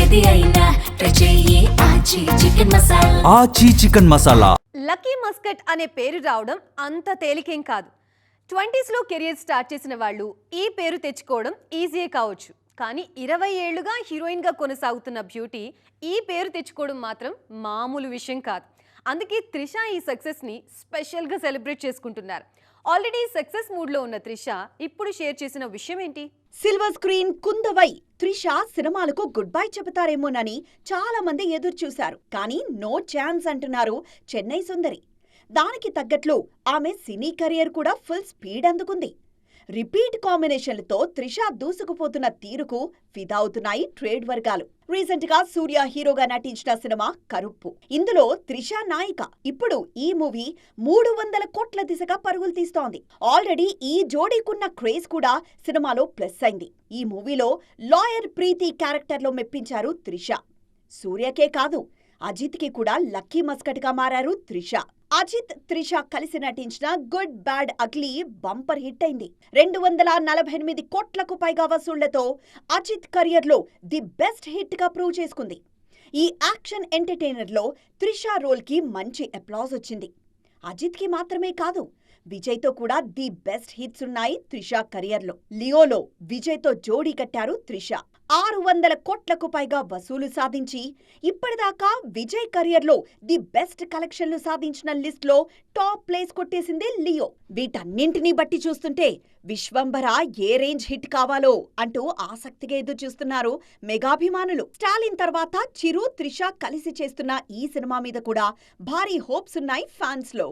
ఏది అయినా ట్రై చెయ్యి ఆచి చికెన్ మసాలా. ఆచి చికెన్ మసాలా. లక్కీ మస్కట్ అనే పేరు రావడం అంత తేలికేం కాదు. 20s లో కెరియర్ స్టార్ట్ చేసిన వాళ్ళు ఈ పేరు తెచ్చుకోవడం ఈజీయే కావచ్చు. కానీ 20 ఏళ్లుగా హీరోయిన్గా కొనసాగుతున్న బ్యూటీ ఈ పేరు తెచ్చుకోవడం మాత్రం మామూలు విషయం కాదు. అందుకే త్రిష ఈ సక్సెస్ని స్పెషల్గా సెలబ్రేట్ చేసుకుంటున్నారు. ఆల్రెడీ సక్సెస్ మూడ్లో ఉన్న త్రిష ఇప్పుడు షేర్ చేసిన విషయం ఏంటి? సిల్వర్ స్క్రీన్ కుందవై త్రిష సినిమాలకు గుడ్ బై చెబుతారేమోనని చాలా మంది ఎదురు చూశారు. కానీ నో ఛాన్స్ అంటున్నారు చెన్నై సుందరి. దానికి తగ్గట్లు ఆమె సినీ కెరియర్ కూడా ఫుల్ స్పీడ్ అందుకుంది. రిపీట్ కాంబినేషన్లతో త్రిష దూసుకుపోతున్న తీరుకు ఫిదా అవుతున్నాయి ట్రేడ్ వర్గాలు. రీసెంట్ గా సూర్య హీరోగా నటించిన సినిమా కరుప్పు. ఇందులో త్రిష నాయిక. ఇప్పుడు ఈ మూవీ 300 కోట్ల దిశగా పరుగులు తీస్తోంది. ఆల్రెడీ ఈ జోడీకున్న క్రేజ్ కూడా సినిమాలో ప్లస్ అయింది. ఈ మూవీలో లాయర్ ప్రీతి క్యారెక్టర్లో మెప్పించారు త్రిష. సూర్యకే కాదు, అజిత్కి కూడా లక్కీ మస్కట్గా మారారు త్రిష. అజిత్, త్రిష కలిసి నటించిన good bad ugly bumper hit అయింది. 248 కోట్లకు పైగా వసూళ్లతో అజిత్ కెరియర్లో ది బెస్ట్ హిట్ గా ప్రూవ్ చేసుకుంది. ఈ యాక్షన్ ఎంటర్టైనర్లో త్రిష రోల్కి మంచి అప్లాజ్ వచ్చింది. అజిత్కి మాత్రమే కాదు, విజయ్తో కూడా ది బెస్ట్ హిట్స్ ఉన్నాయి త్రిష కెరియర్లో. లియోలో విజయ్తో జోడీ కట్టారు త్రిష. 600 కోట్లకు పైగా వసూలు సాధించి ఇప్పటిదాకా విజయ్ కెరియర్లో ది బెస్ట్ కలెక్షన్లు సాధించిన లిస్ట్లో టాప్ ప్లేస్ కొట్టేసింది లియో. వీటన్నింటినీ బట్టి చూస్తుంటే విశ్వంభర ఏ రేంజ్ హిట్ కావాలో అంటూ ఆసక్తిగా ఎదురు చూస్తున్నారు మెగాభిమానులు. స్టాలిన్ తర్వాత చిరు, త్రిష కలిసి చేస్తున్న ఈ సినిమా మీద కూడా భారీ హోప్స్ ఉన్నాయి ఫ్యాన్స్ లో.